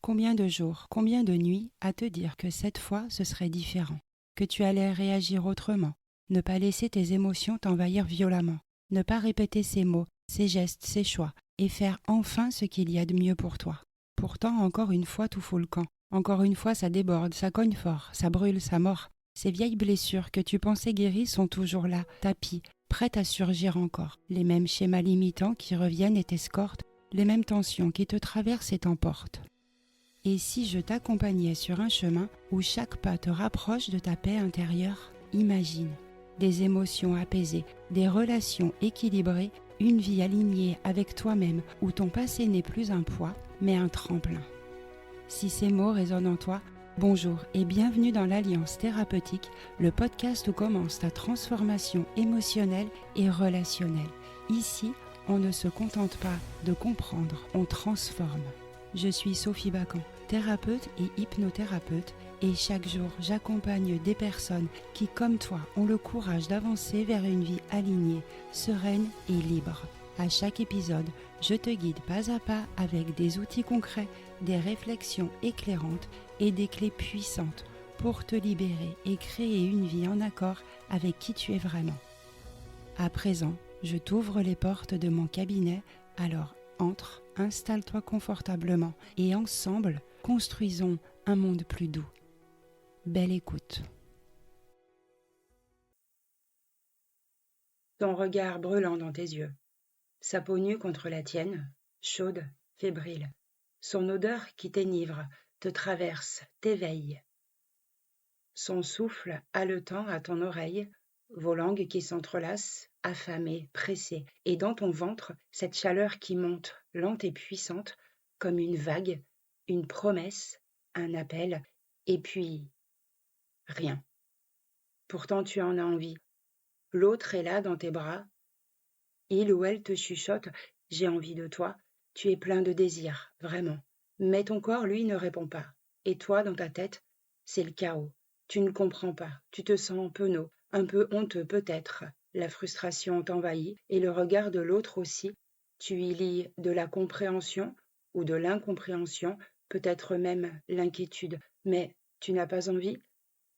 combien de jours, combien de nuits à te dire que cette fois ce serait différent, que tu allais réagir autrement, ne pas laisser tes émotions t'envahir violemment, ne pas répéter ces mots, ces gestes, ces choix, et faire enfin ce qu'il y a de mieux pour toi. Pourtant, encore une fois, tout fout le camp. Encore une fois, ça déborde, ça cogne fort, ça brûle, ça mord. Ces vieilles blessures que tu pensais guéries sont toujours là, tapies, prêtes à surgir encore. Les mêmes schémas limitants qui reviennent et t'escortent, les mêmes tensions qui te traversent et t'emportent. Et si je t'accompagnais sur un chemin où chaque pas te rapproche de ta paix intérieure, imagine des émotions apaisées, des relations équilibrées, une vie alignée avec toi-même où ton passé n'est plus un poids, mais un tremplin. Si ces mots résonnent en toi, bonjour et bienvenue dans l'Alliance thérapeutique, le podcast où commence ta transformation émotionnelle et relationnelle. Ici, on ne se contente pas de comprendre, on transforme. Je suis Sophie Bacan, thérapeute et hypnothérapeute, et chaque jour, j'accompagne des personnes qui, comme toi, ont le courage d'avancer vers une vie alignée, sereine et libre. À chaque épisode, je te guide pas à pas avec des outils concrets, des réflexions éclairantes et des clés puissantes pour te libérer et créer une vie en accord avec qui tu es vraiment. À présent, je t'ouvre les portes de mon cabinet, alors entre, installe-toi confortablement et ensemble, construisons un monde plus doux. Belle écoute. Ton regard brûlant dans tes yeux, sa peau nue contre la tienne, chaude, fébrile, son odeur qui t'enivre, te traverse, t'éveille. Son souffle haletant à ton oreille, vos langues qui s'entrelacent, affamées, pressées, et dans ton ventre, cette chaleur qui monte, lente et puissante, comme une vague, une promesse, un appel, et puis rien. Pourtant tu en as envie. L'autre est là dans tes bras. Il ou elle te chuchote « J'ai envie de toi ». Tu es plein de désir, vraiment. Mais ton corps, lui, ne répond pas. Et toi, dans ta tête, c'est le chaos. Tu ne comprends pas. Tu te sens penaud, un peu honteux peut-être. La frustration t'envahit et le regard de l'autre aussi. Tu y lis de la compréhension ou de l'incompréhension, peut-être même l'inquiétude. Mais tu n'as pas envie ?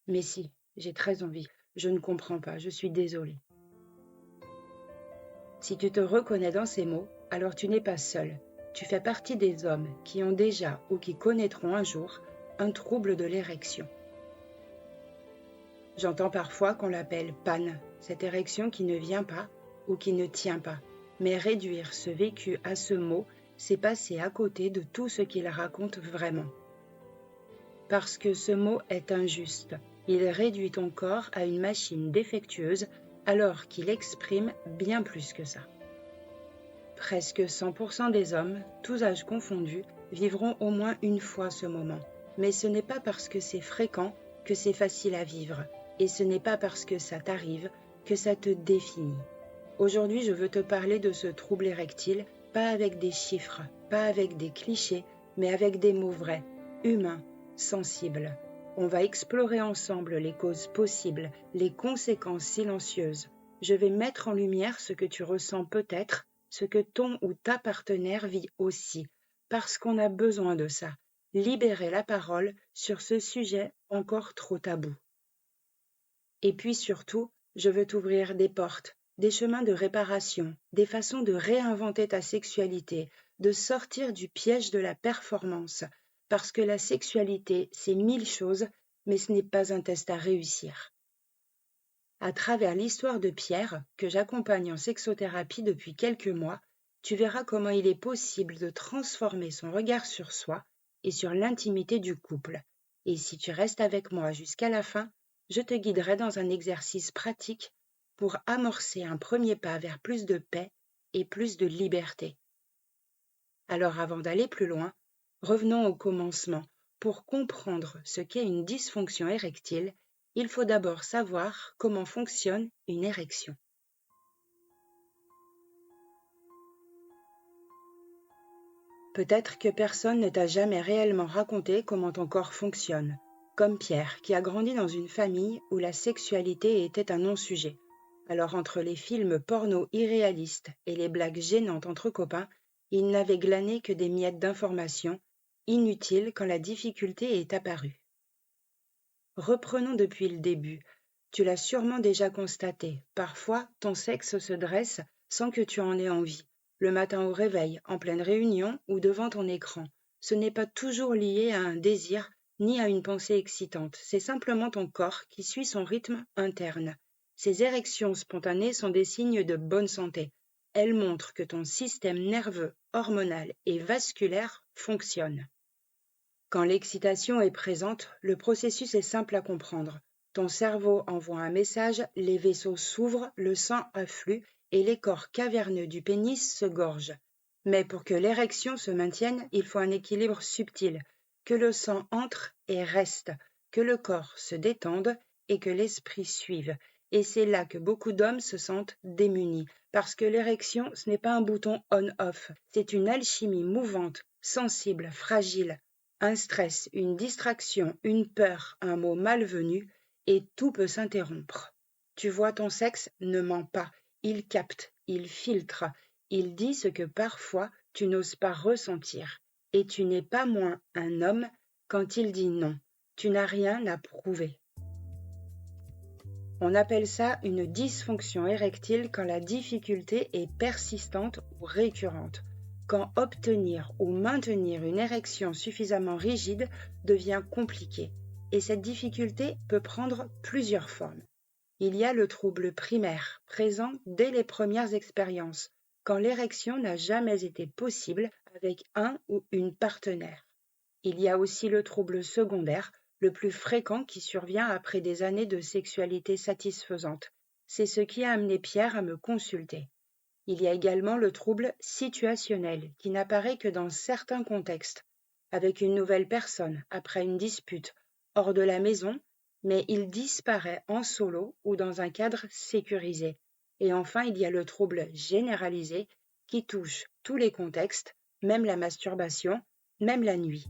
Mais si, j'ai très envie. Je ne comprends pas, je suis désolée. Si tu te reconnais dans ces mots, alors tu n'es pas seul. Tu fais partie des hommes qui ont déjà ou qui connaîtront un jour un trouble de l'érection. J'entends parfois qu'on l'appelle panne, cette érection qui ne vient pas ou qui ne tient pas. Mais réduire ce vécu à ce mot, c'est passer à côté de tout ce qu'il raconte vraiment. Parce que ce mot est injuste. Il réduit ton corps à une machine défectueuse alors qu'il exprime bien plus que ça. Presque 100% des hommes, tous âges confondus, vivront au moins une fois ce moment. Mais ce n'est pas parce que c'est fréquent que c'est facile à vivre. Et ce n'est pas parce que ça t'arrive que ça te définit. Aujourd'hui, je veux te parler de ce trouble érectile, pas avec des chiffres, pas avec des clichés, mais avec des mots vrais, humains, sensibles. On va explorer ensemble les causes possibles, les conséquences silencieuses. Je vais mettre en lumière ce que tu ressens peut-être, ce que ton ou ta partenaire vit aussi, parce qu'on a besoin de ça. Libérer la parole sur ce sujet encore trop tabou. Et puis surtout, je veux t'ouvrir des portes, des chemins de réparation, des façons de réinventer ta sexualité, de sortir du piège de la performance, parce que la sexualité, c'est 1000 choses, mais ce n'est pas un test à réussir. À travers l'histoire de Pierre, que j'accompagne en sexothérapie depuis quelques mois, tu verras comment il est possible de transformer son regard sur soi et sur l'intimité du couple. Et si tu restes avec moi jusqu'à la fin, je te guiderai dans un exercice pratique pour amorcer un premier pas vers plus de paix et plus de liberté. Alors avant d'aller plus loin, revenons au commencement. Pour comprendre ce qu'est une dysfonction érectile, il faut d'abord savoir comment fonctionne une érection. Peut-être que personne ne t'a jamais réellement raconté comment ton corps fonctionne, comme Pierre, qui a grandi dans une famille où la sexualité était un non-sujet. Alors entre les films porno irréalistes et les blagues gênantes entre copains, il n'avait glané que des miettes d'informations. inutile quand la difficulté est apparue. Reprenons depuis le début. Tu l'as sûrement déjà constaté. Parfois, ton sexe se dresse sans que tu en aies envie. Le matin au réveil, en pleine réunion ou devant ton écran. Ce n'est pas toujours lié à un désir ni à une pensée excitante. C'est simplement ton corps qui suit son rythme interne. Ces érections spontanées sont des signes de bonne santé. Elles montrent que ton système nerveux, hormonal et vasculaire fonctionne. Quand l'excitation est présente, le processus est simple à comprendre. Ton cerveau envoie un message, les vaisseaux s'ouvrent, le sang afflue et les corps caverneux du pénis se gorgent. Mais pour que l'érection se maintienne, il faut un équilibre subtil, que le sang entre et reste, que le corps se détende et que l'esprit suive. Et c'est là que beaucoup d'hommes se sentent démunis, parce que l'érection, ce n'est pas un bouton on-off, c'est une alchimie mouvante, sensible, fragile. Un stress, une distraction, une peur, un mot malvenu, et tout peut s'interrompre. Tu vois, ton sexe ne ment pas, il capte, il filtre, il dit ce que parfois tu n'oses pas ressentir. Et tu n'es pas moins un homme quand il dit non. Tu n'as rien à prouver. On appelle ça une dysfonction érectile quand la difficulté est persistante ou récurrente. Quand obtenir ou maintenir une érection suffisamment rigide devient compliqué, et cette difficulté peut prendre plusieurs formes. Il y a le trouble primaire, présent dès les premières expériences, quand l'érection n'a jamais été possible avec un ou une partenaire. Il y a aussi le trouble secondaire, le plus fréquent qui survient après des années de sexualité satisfaisante. C'est ce qui a amené Pierre à me consulter. Il y a également le trouble situationnel, qui n'apparaît que dans certains contextes, avec une nouvelle personne, après une dispute, hors de la maison, mais il disparaît en solo ou dans un cadre sécurisé. Et enfin, il y a le trouble généralisé, qui touche tous les contextes, même la masturbation, même la nuit.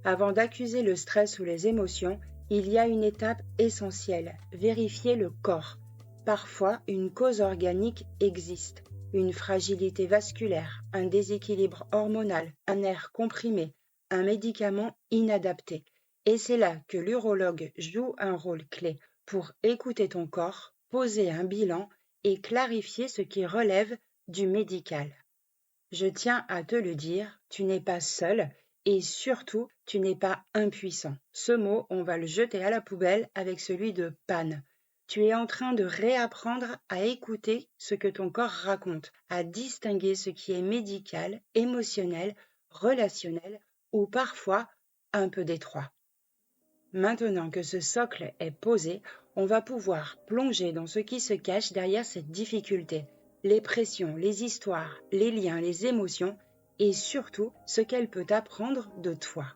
Avant d'accuser le stress ou les émotions, il y a une étape essentielle, vérifier le corps. Parfois, une cause organique existe, une fragilité vasculaire, un déséquilibre hormonal, un air comprimé, un médicament inadapté. Et c'est là que l'urologue joue un rôle clé pour écouter ton corps, poser un bilan et clarifier ce qui relève du médical. Je tiens à te le dire, tu n'es pas seul. Et surtout, tu n'es pas impuissant. Ce mot, on va le jeter à la poubelle avec celui de panne. Tu es en train de réapprendre à écouter ce que ton corps raconte, à distinguer ce qui est médical, émotionnel, relationnel ou parfois un peu détroit. Maintenant que ce socle est posé, on va pouvoir plonger dans ce qui se cache derrière cette difficulté, les pressions, les histoires, les liens, les émotions, et surtout ce qu'elle peut apprendre de toi.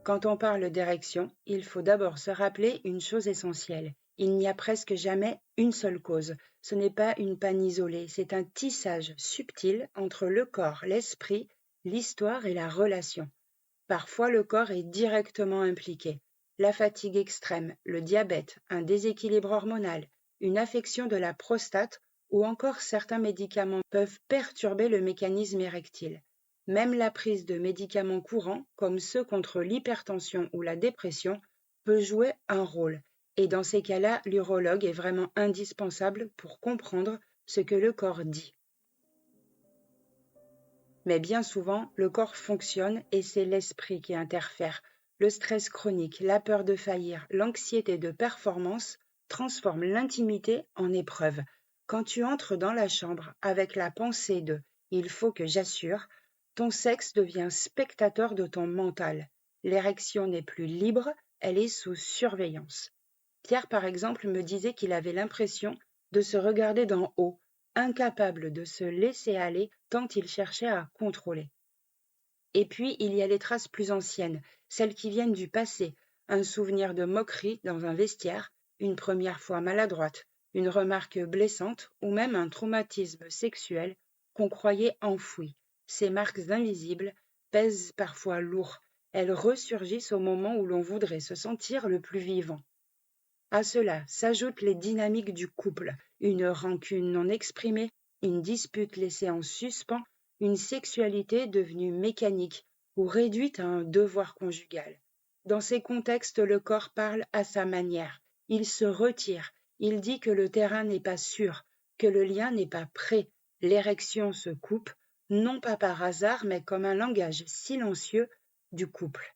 Quand on parle d'érection, il faut d'abord se rappeler une chose essentielle. Il n'y a presque jamais une seule cause. Ce n'est pas une panne isolée, c'est un tissage subtil entre le corps, l'esprit, l'histoire et la relation. Parfois, le corps est directement impliqué. La fatigue extrême, le diabète, un déséquilibre hormonal, une affection de la prostate ou encore certains médicaments peuvent perturber le mécanisme érectile. Même la prise de médicaments courants, comme ceux contre l'hypertension ou la dépression, peut jouer un rôle. Et dans ces cas-là, l'urologue est vraiment indispensable pour comprendre ce que le corps dit. Mais bien souvent, le corps fonctionne et c'est l'esprit qui interfère. Le stress chronique, la peur de faillir, l'anxiété de performance transforment l'intimité en épreuve. Quand tu entres dans la chambre avec la pensée de « il faut que j'assure », ton sexe devient spectateur de ton mental. L'érection n'est plus libre, elle est sous surveillance. Pierre, par exemple, me disait qu'il avait l'impression de se regarder d'en haut, incapable de se laisser aller tant il cherchait à contrôler. Et puis, il y a les traces plus anciennes, celles qui viennent du passé, un souvenir de moquerie dans un vestiaire, une première fois maladroite, une remarque blessante ou même un traumatisme sexuel qu'on croyait enfoui. Ces marques invisibles pèsent parfois lourd. Elles ressurgissent au moment où l'on voudrait se sentir le plus vivant. À cela s'ajoutent les dynamiques du couple, une rancune non exprimée, une dispute laissée en suspens, une sexualité devenue mécanique ou réduite à un devoir conjugal. Dans ces contextes, le corps parle à sa manière. Il se retire, il dit que le terrain n'est pas sûr, que le lien n'est pas prêt. L'érection se coupe, non pas par hasard, mais comme un langage silencieux du couple.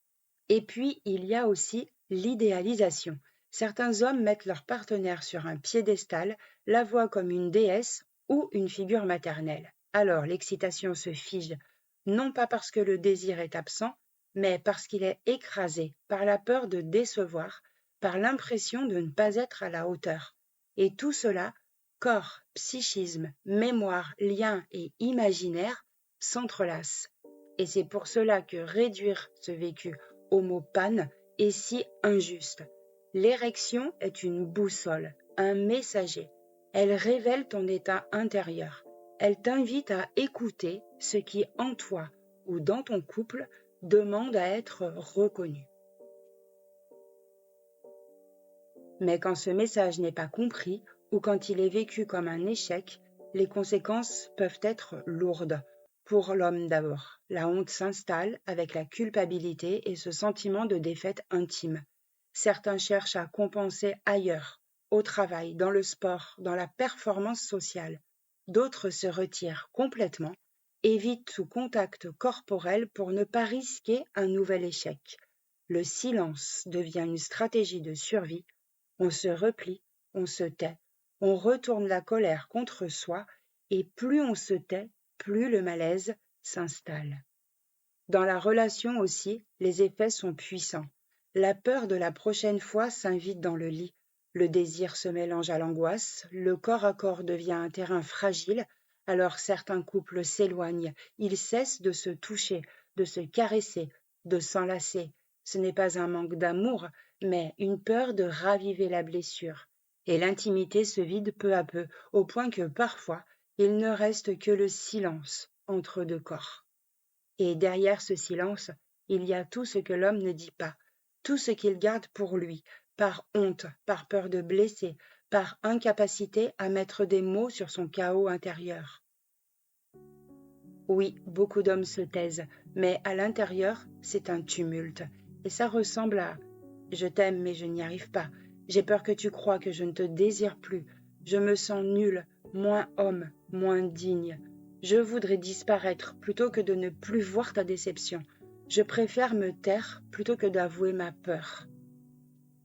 Et puis, il y a aussi l'idéalisation. Certains hommes mettent leur partenaire sur un piédestal, la voient comme une déesse ou une figure maternelle. Alors l'excitation se fige, non pas parce que le désir est absent, mais parce qu'il est écrasé par la peur de décevoir, par l'impression de ne pas être à la hauteur. Et tout cela, corps, psychisme, mémoire, lien et imaginaire, s'entrelacent. Et c'est pour cela que réduire ce vécu au mot panne est si injuste. L'érection est une boussole, un messager. Elle révèle ton état intérieur. Elle t'invite à écouter ce qui en toi ou dans ton couple demande à être reconnu. Mais quand ce message n'est pas compris ou quand il est vécu comme un échec, les conséquences peuvent être lourdes. Pour l'homme d'abord, la honte s'installe avec la culpabilité et ce sentiment de défaite intime. Certains cherchent à compenser ailleurs, au travail, dans le sport, dans la performance sociale. D'autres se retirent complètement, évitent tout contact corporel pour ne pas risquer un nouvel échec. Le silence devient une stratégie de survie. On se replie, on se tait, on retourne la colère contre soi et plus on se tait, plus le malaise s'installe. Dans la relation aussi, les effets sont puissants. La peur de la prochaine fois s'invite dans le lit. Le désir se mélange à l'angoisse, le corps à corps devient un terrain fragile, alors certains couples s'éloignent, ils cessent de se toucher, de se caresser, de s'enlacer. Ce n'est pas un manque d'amour, mais une peur de raviver la blessure. Et l'intimité se vide peu à peu, au point que parfois, il ne reste que le silence entre deux corps. Et derrière ce silence, il y a tout ce que l'homme ne dit pas, tout ce qu'il garde pour lui, par honte, par peur de blesser, par incapacité à mettre des mots sur son chaos intérieur. Oui, beaucoup d'hommes se taisent, mais à l'intérieur, c'est un tumulte. Et ça ressemble à « je t'aime mais je n'y arrive pas, j'ai peur que tu crois que je ne te désire plus, je me sens nul, moins homme, moins digne. Je voudrais disparaître plutôt que de ne plus voir ta déception. Je préfère me taire plutôt que d'avouer ma peur. »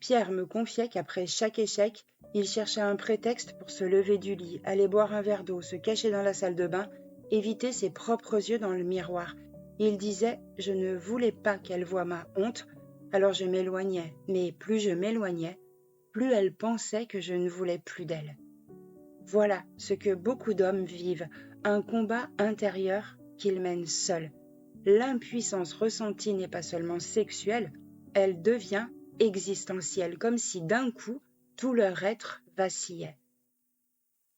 Pierre me confiait qu'après chaque échec, il cherchait un prétexte pour se lever du lit, aller boire un verre d'eau, se cacher dans la salle de bain, éviter ses propres yeux dans le miroir. Il disait « Je ne voulais pas qu'elle voie ma honte, alors je m'éloignais, mais plus je m'éloignais, plus elle pensait que je ne voulais plus d'elle. » Voilà ce que beaucoup d'hommes vivent, un combat intérieur qu'ils mènent seuls. L'impuissance ressentie n'est pas seulement sexuelle, elle devient existentielle, comme si d'un coup tout leur être vacillait.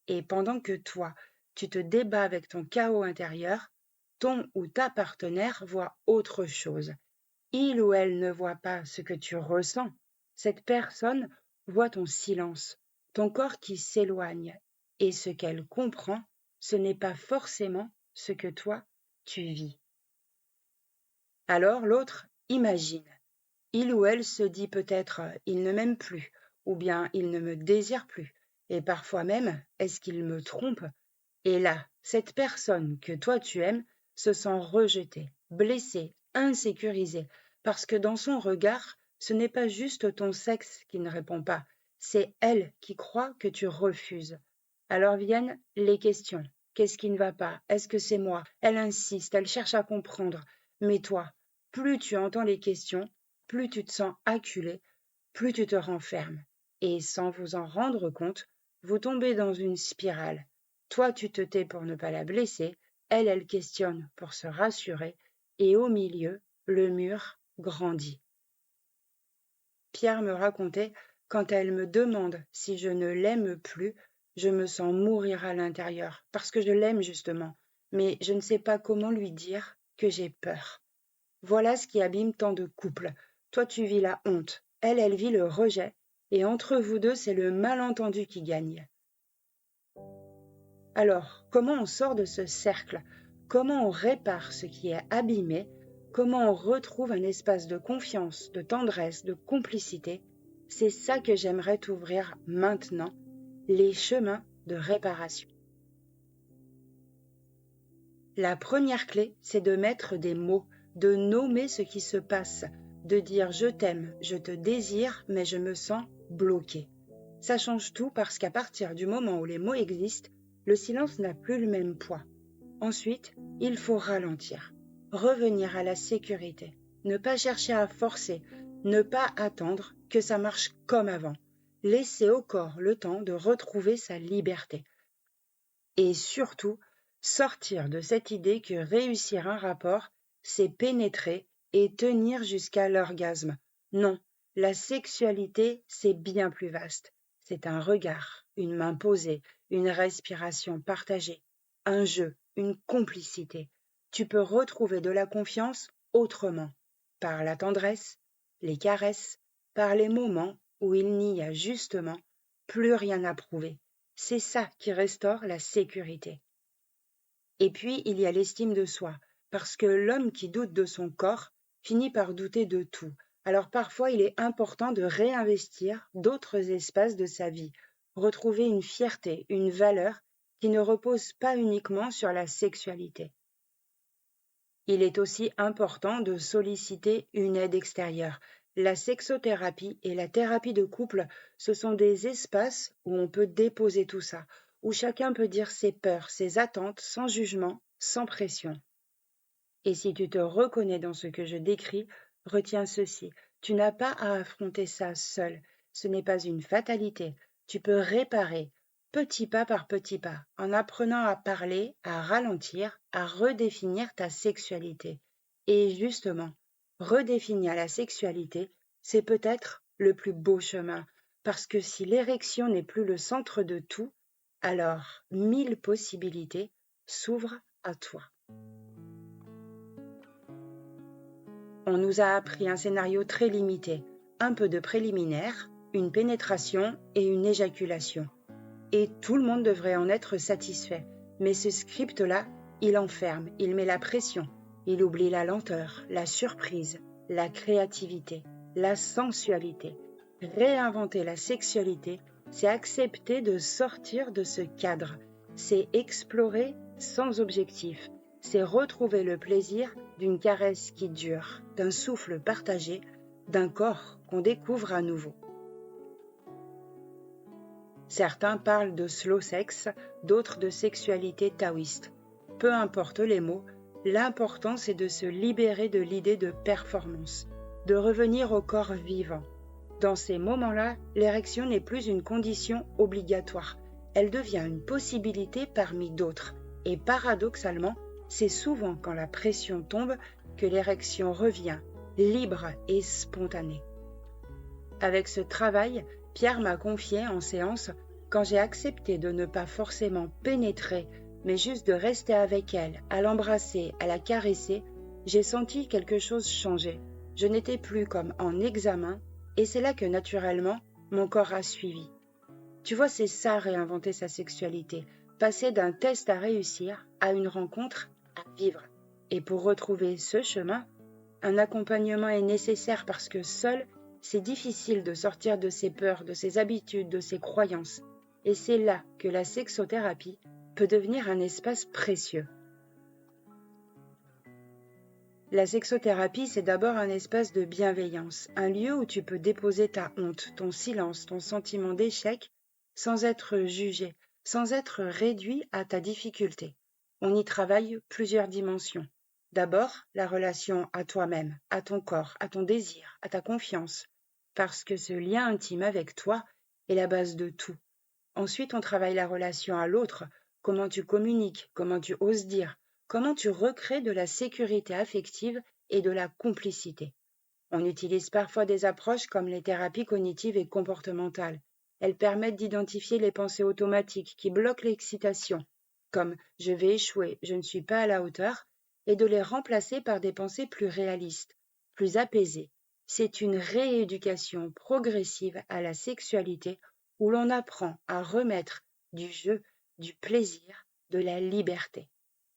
Et pendant que toi, tu te débats avec ton chaos intérieur, ton ou ta partenaire voit autre chose. Il ou elle ne voit pas ce que tu ressens. Cette personne voit ton silence, ton corps qui s'éloigne. Et ce qu'elle comprend, ce n'est pas forcément ce que toi, tu vis. Alors l'autre imagine. Il ou elle se dit peut-être « il ne m'aime plus » ou bien « il ne me désire plus » et parfois même « est-ce qu'il me trompe ?» Et là, cette personne que toi tu aimes se sent rejetée, blessée, insécurisée, parce que dans son regard, ce n'est pas juste ton sexe qui ne répond pas, c'est elle qui croit que tu refuses. Alors viennent les questions. Qu'est-ce qui ne va pas? Est-ce que c'est moi? Elle insiste, elle cherche à comprendre. Mais toi, plus tu entends les questions, plus tu te sens acculé, plus tu te renfermes. Et sans vous en rendre compte, vous tombez dans une spirale. Toi, tu te tais pour ne pas la blesser, elle questionne pour se rassurer, et au milieu, le mur grandit. Pierre me racontait, quand elle me demande si je ne l'aime plus, je me sens mourir à l'intérieur, parce que je l'aime justement, mais je ne sais pas comment lui dire que j'ai peur. Voilà ce qui abîme tant de couples. Toi, tu vis la honte, elle vit le rejet, et entre vous deux, c'est le malentendu qui gagne. Alors, comment on sort de ce cercle? Comment on répare ce qui est abîmé? Comment on retrouve un espace de confiance, de tendresse, de complicité? C'est ça que j'aimerais t'ouvrir maintenant, les chemins de réparation. La première clé, c'est de mettre des mots, de nommer ce qui se passe, de dire je t'aime, je te désire, mais je me sens bloqué. Ça change tout parce qu'à partir du moment où les mots existent, le silence n'a plus le même poids. Ensuite, il faut ralentir, revenir à la sécurité, ne pas chercher à forcer, ne pas attendre que ça marche comme avant. Laisser au corps le temps de retrouver sa liberté. Et surtout, sortir de cette idée que réussir un rapport, c'est pénétrer et tenir jusqu'à l'orgasme. Non, la sexualité, c'est bien plus vaste. C'est un regard, une main posée, une respiration partagée, un jeu, une complicité. Tu peux retrouver de la confiance autrement, par la tendresse, les caresses, par les moments où il n'y a justement plus rien à prouver. C'est ça qui restaure la sécurité. Et puis, il y a l'estime de soi, parce que l'homme qui doute de son corps finit par douter de tout. Alors parfois, il est important de réinvestir d'autres espaces de sa vie, retrouver une fierté, une valeur qui ne repose pas uniquement sur la sexualité. Il est aussi important de solliciter une aide extérieure. La sexothérapie et la thérapie de couple, ce sont des espaces où on peut déposer tout ça, où chacun peut dire ses peurs, ses attentes, sans jugement, sans pression. Et si tu te reconnais dans ce que je décris, retiens ceci. Tu n'as pas à affronter ça seul. Ce n'est pas une fatalité. Tu peux réparer, petit pas par petit pas, en apprenant à parler, à ralentir, à redéfinir ta sexualité. Et justement, redéfinir la sexualité, c'est peut-être le plus beau chemin, parce que si l'érection n'est plus le centre de tout, alors 1000 possibilités s'ouvrent à toi. On nous a appris un scénario très limité, un peu de préliminaire, une pénétration et une éjaculation. Et tout le monde devrait en être satisfait. Mais ce script-là, il enferme, il met la pression, il oublie la lenteur, la surprise, la créativité, la sensualité. Réinventer la sexualité, c'est accepter de sortir de ce cadre, c'est explorer sans objectif, c'est retrouver le plaisir d'une caresse qui dure, d'un souffle partagé, d'un corps qu'on découvre à nouveau. Certains parlent de slow sex, d'autres de sexualité taoïste. Peu importe les mots, l'important c'est de se libérer de l'idée de performance, de revenir au corps vivant. Dans ces moments-là, l'érection n'est plus une condition obligatoire, elle devient une possibilité parmi d'autres. Et paradoxalement, c'est souvent quand la pression tombe que l'érection revient, libre et spontanée. Avec ce travail, Pierre m'a confié en séance, quand j'ai accepté de ne pas forcément pénétrer, mais juste de rester avec elle, à l'embrasser, à la caresser, j'ai senti quelque chose changer. Je n'étais plus comme en examen, et c'est là que naturellement, mon corps a suivi. Tu vois, c'est ça réinventer sa sexualité, passer d'un test à réussir à une rencontre à vivre. Et pour retrouver ce chemin, un accompagnement est nécessaire parce que seul, c'est difficile de sortir de ses peurs, de ses habitudes, de ses croyances. Et c'est là que la sexothérapie peut devenir un espace précieux. La sexothérapie, c'est d'abord un espace de bienveillance, un lieu où tu peux déposer ta honte, ton silence, ton sentiment d'échec, sans être jugé, sans être réduit à ta difficulté. On y travaille plusieurs dimensions. D'abord, la relation à toi-même, à ton corps, à ton désir, à ta confiance, parce que ce lien intime avec toi est la base de tout. Ensuite, on travaille la relation à l'autre, comment tu communiques, comment tu oses dire, comment tu recrées de la sécurité affective et de la complicité. On utilise parfois des approches comme les thérapies cognitives et comportementales. Elles permettent d'identifier les pensées automatiques qui bloquent l'excitation, comme « je vais échouer, je ne suis pas à la hauteur », et de les remplacer par des pensées plus réalistes, plus apaisées. C'est une rééducation progressive à la sexualité où l'on apprend à remettre du jeu, du plaisir de la liberté.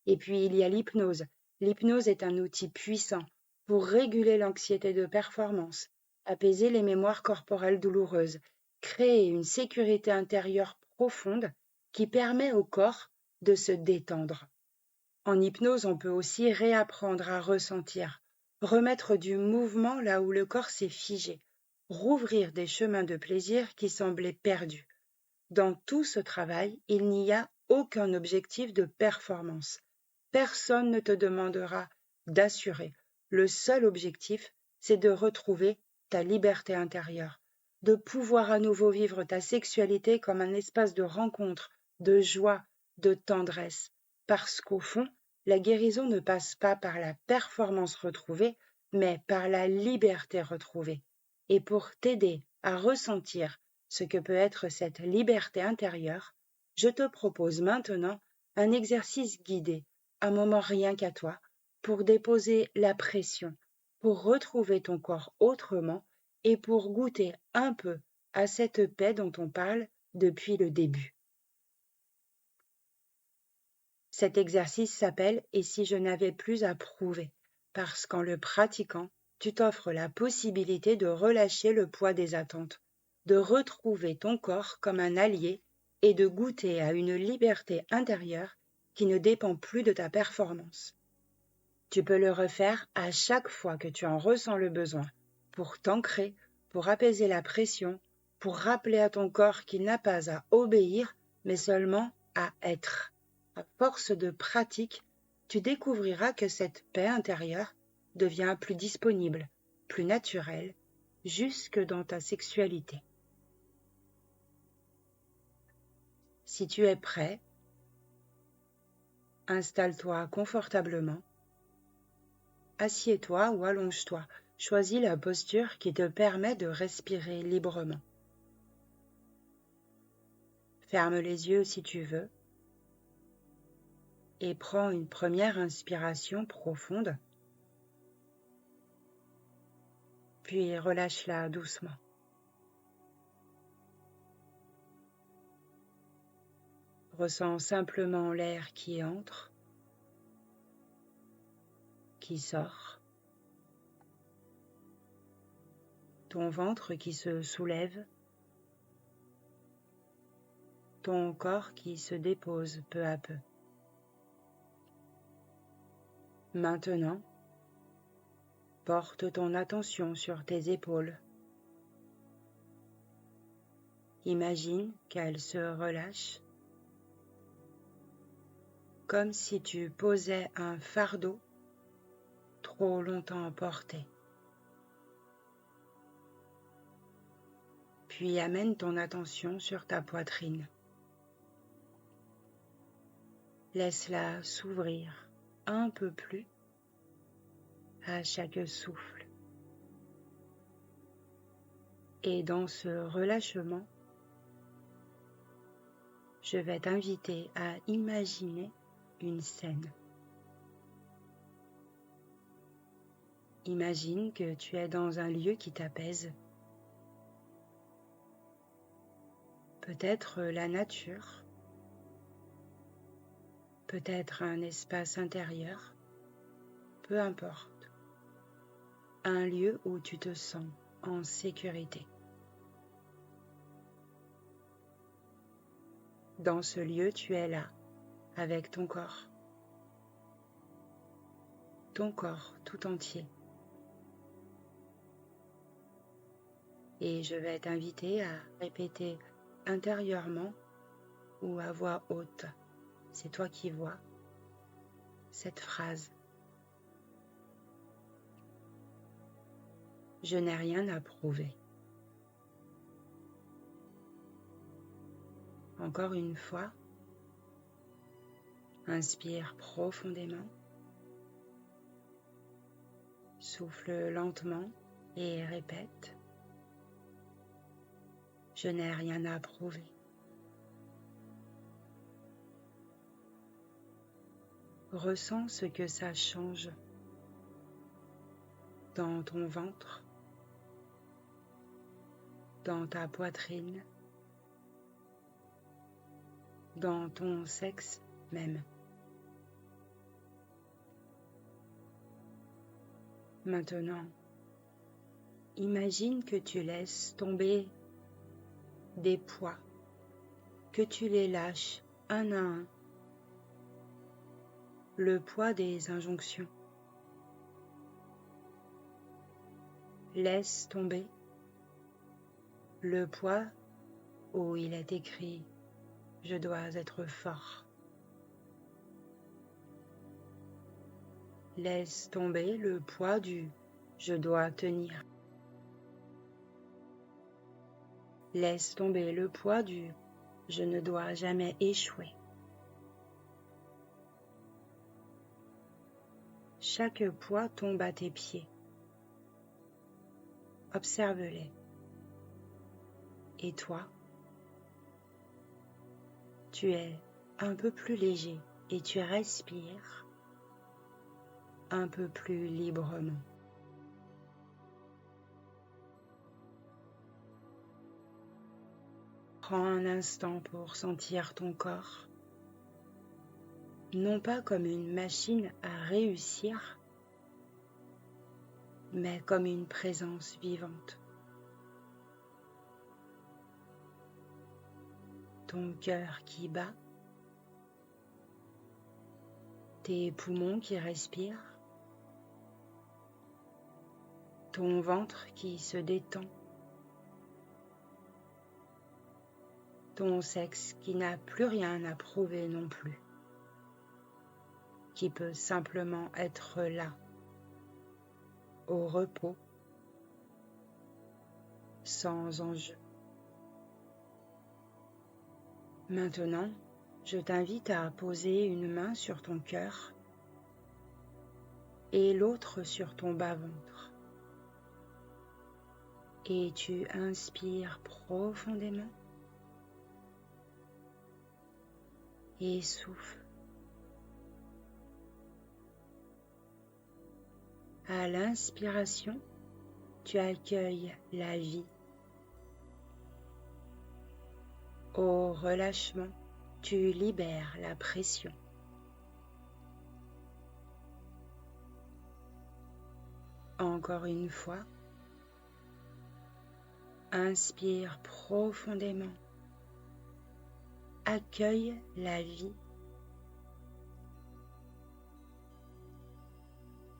Et puis il y a l'hypnose. L'hypnose est un outil puissant pour réguler l'anxiété de performance, apaiser les mémoires corporelles douloureuses, créer une sécurité intérieure profonde qui permet au corps de se détendre. En hypnose, on peut aussi réapprendre à ressentir, remettre du mouvement là où le corps s'est figé, rouvrir des chemins de plaisir qui semblaient perdus. Dans tout ce travail, il n'y a aucun objectif de performance. Personne ne te demandera d'assurer. Le seul objectif, c'est de retrouver ta liberté intérieure, de pouvoir à nouveau vivre ta sexualité comme un espace de rencontre, de joie, de tendresse. Parce qu'au fond, la guérison ne passe pas par la performance retrouvée, mais par la liberté retrouvée. Et pour t'aider à ressentir ce que peut être cette liberté intérieure, je te propose maintenant un exercice guidé, un moment rien qu'à toi, pour déposer la pression, pour retrouver ton corps autrement et pour goûter un peu à cette paix dont on parle depuis le début. Cet exercice s'appelle « Et si je n'avais plus à prouver ?» parce qu'en le pratiquant, tu t'offres la possibilité de relâcher le poids des attentes, de retrouver ton corps comme un allié et de goûter à une liberté intérieure qui ne dépend plus de ta performance. Tu peux le refaire à chaque fois que tu en ressens le besoin, pour t'ancrer, pour apaiser la pression, pour rappeler à ton corps qu'il n'a pas à obéir, mais seulement à être. À force de pratique, tu découvriras que cette paix intérieure devient plus disponible, plus naturelle, jusque dans ta sexualité. Si tu es prêt, installe-toi confortablement, assieds-toi ou allonge-toi, choisis la posture qui te permet de respirer librement. Ferme les yeux si tu veux et prends une première inspiration profonde, puis relâche-la doucement. Ressens simplement l'air qui entre, qui sort, ton ventre qui se soulève, ton corps qui se dépose peu à peu. Maintenant, porte ton attention sur tes épaules. Imagine qu'elles se relâchent, comme si tu posais un fardeau trop longtemps porté. Puis amène ton attention sur ta poitrine. Laisse-la s'ouvrir un peu plus à chaque souffle. Et dans ce relâchement, je vais t'inviter à imaginer une scène. Imagine que tu es dans un lieu qui t'apaise. Peut-être la nature, peut-être un espace intérieur, peu importe. Un lieu où tu te sens en sécurité. Dans ce lieu, tu es là, avec ton corps tout entier. Et je vais t'inviter à répéter intérieurement ou à voix haute, c'est toi qui vois, cette phrase. Je n'ai rien à prouver. Encore une fois, inspire profondément, souffle lentement et répète. Je n'ai rien à prouver. Ressens ce que ça change dans ton ventre, dans ta poitrine, dans ton sexe même. Maintenant, imagine que tu laisses tomber des poids, que tu les lâches un à un. Le poids des injonctions. Laisse tomber le poids où il est écrit « Je dois être fort ». Laisse tomber le poids du « Je dois tenir ». Laisse tomber le poids du « Je ne dois jamais échouer ». Chaque poids tombe à tes pieds. Observe-les. Et toi, tu es un peu plus léger et tu respires un peu plus librement. Prends un instant pour sentir ton corps, non pas comme une machine à réussir, mais comme une présence vivante. Ton cœur qui bat, tes poumons qui respirent, ton ventre qui se détend, ton sexe qui n'a plus rien à prouver non plus, qui peut simplement être là, au repos, sans enjeu. Maintenant, je t'invite à poser une main sur ton cœur et l'autre sur ton bas-ventre. Et tu inspires profondément et souffle. À l'inspiration, tu accueilles la vie. Au relâchement, tu libères la pression. Encore une fois, inspire profondément. Accueille la vie.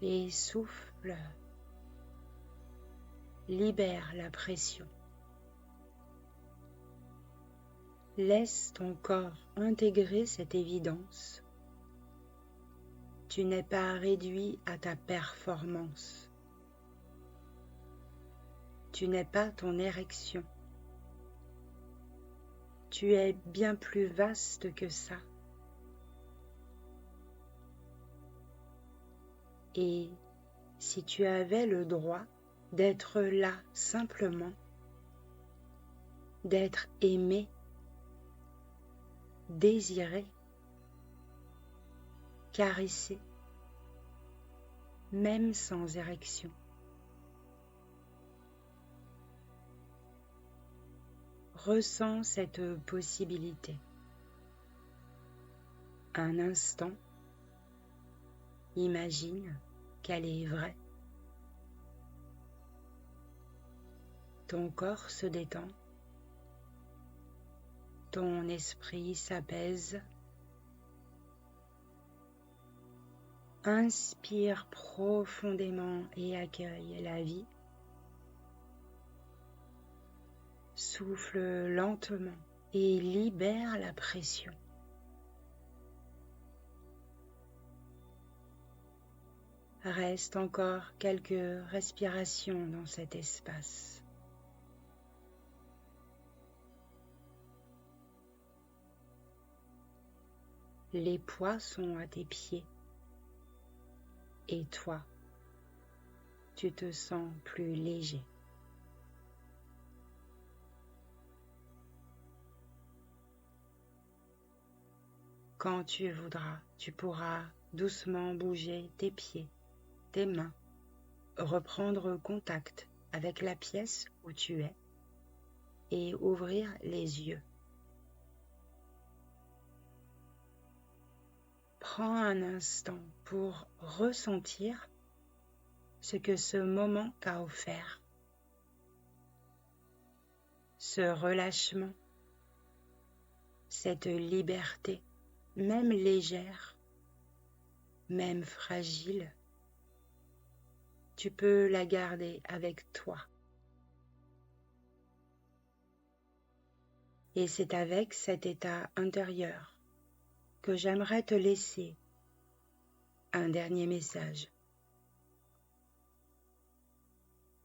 Et souffle. Libère la pression. Laisse ton corps intégrer cette évidence. Tu n'es pas réduit à ta performance. Tu n'es pas ton érection. Tu es bien plus vaste que ça. Et si tu avais le droit d'être là simplement, d'être aimé, désiré, caressé, même sans érection. Ressens cette possibilité. Un instant, imagine qu'elle est vraie. Ton corps se détend. Ton esprit s'apaise. Inspire profondément et accueille la vie. Souffle lentement et libère la pression. Reste encore quelques respirations dans cet espace. Les poids sont à tes pieds. Et toi, tu te sens plus léger. Quand tu voudras, tu pourras doucement bouger tes pieds, tes mains, reprendre contact avec la pièce où tu es et ouvrir les yeux. Prends un instant pour ressentir ce que ce moment t'a offert. Ce relâchement, cette liberté, même légère, même fragile, tu peux la garder avec toi. Et c'est avec cet état intérieur que j'aimerais te laisser un dernier message.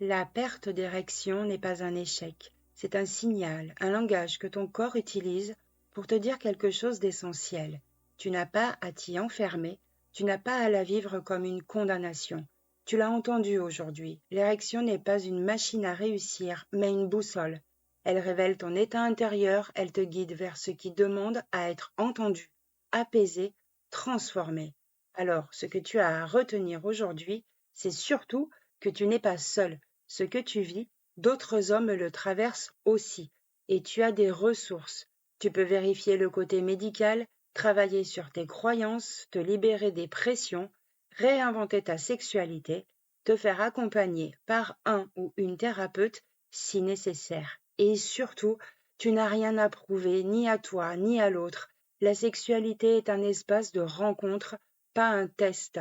La perte d'érection n'est pas un échec, c'est un signal, un langage que ton corps utilise pour te dire quelque chose d'essentiel. Tu n'as pas à t'y enfermer, tu n'as pas à la vivre comme une condamnation. Tu l'as entendu aujourd'hui, l'érection n'est pas une machine à réussir, mais une boussole. Elle révèle ton état intérieur, elle te guide vers ce qui demande à être entendu, apaisé, transformé. Alors, ce que tu as à retenir aujourd'hui, c'est surtout que tu n'es pas seul. Ce que tu vis, d'autres hommes le traversent aussi, et tu as des ressources. Tu peux vérifier le côté médical, travailler sur tes croyances, te libérer des pressions, réinventer ta sexualité, te faire accompagner par un ou une thérapeute si nécessaire. Et surtout, tu n'as rien à prouver ni à toi ni à l'autre. La sexualité est un espace de rencontre, pas un test.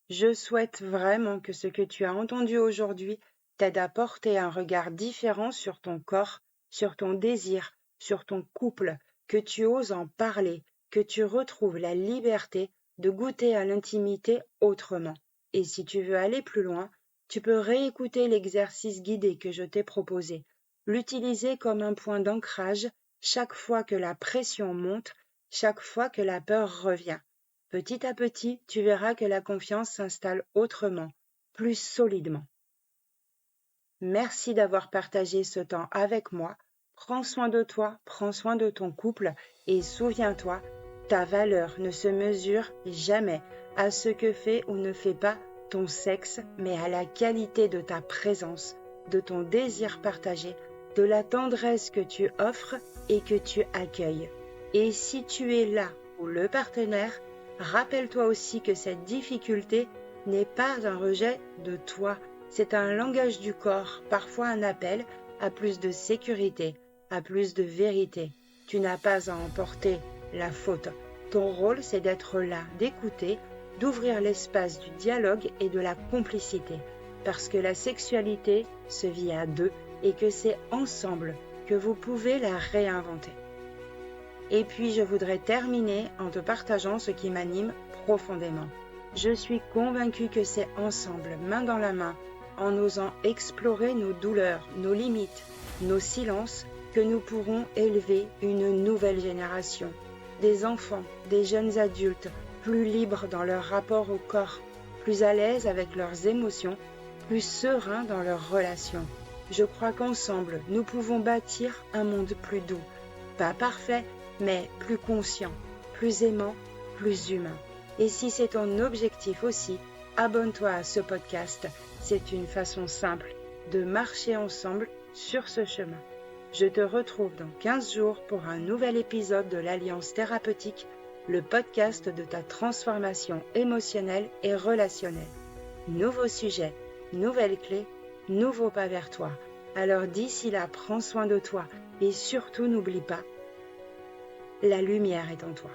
Je souhaite vraiment que ce que tu as entendu aujourd'hui t'aide à porter un regard différent sur ton corps, sur ton désir, sur ton couple, que tu oses en parler, que tu retrouves la liberté de goûter à l'intimité autrement. Et si tu veux aller plus loin, tu peux réécouter l'exercice guidé que je t'ai proposé, l'utiliser comme un point d'ancrage chaque fois que la pression monte, chaque fois que la peur revient. Petit à petit, tu verras que la confiance s'installe autrement, plus solidement. Merci d'avoir partagé ce temps avec moi. Prends soin de toi, prends soin de ton couple et souviens-toi, ta valeur ne se mesure jamais à ce que fait ou ne fait pas ton sexe, mais à la qualité de ta présence, de ton désir partagé, de la tendresse que tu offres et que tu accueilles. Et si tu es là ou le partenaire, rappelle-toi aussi que cette difficulté n'est pas un rejet de toi, c'est un langage du corps, parfois un appel à plus de sécurité, à plus de vérité. Tu n'as pas à emporter la faute. Ton rôle, c'est d'être là, d'écouter, d'ouvrir l'espace du dialogue et de la complicité. Parce que la sexualité se vit à deux et que c'est ensemble que vous pouvez la réinventer. Et puis, je voudrais terminer en te partageant ce qui m'anime profondément. Je suis convaincue que c'est ensemble, main dans la main, en osant explorer nos douleurs, nos limites, nos silences, que nous pourrons élever une nouvelle génération. Des enfants, des jeunes adultes, plus libres dans leur rapport au corps, plus à l'aise avec leurs émotions, plus sereins dans leurs relations. Je crois qu'ensemble, nous pouvons bâtir un monde plus doux, pas parfait, mais plus conscient, plus aimant, plus humain. Et si c'est ton objectif aussi, abonne-toi à ce podcast. C'est une façon simple de marcher ensemble sur ce chemin. Je te retrouve dans 15 jours pour un nouvel épisode de l'Alliance thérapeutique, le podcast de ta transformation émotionnelle et relationnelle. Nouveau sujet, nouvelles clés, nouveau pas vers toi. Alors d'ici là, prends soin de toi et surtout n'oublie pas, la lumière est en toi.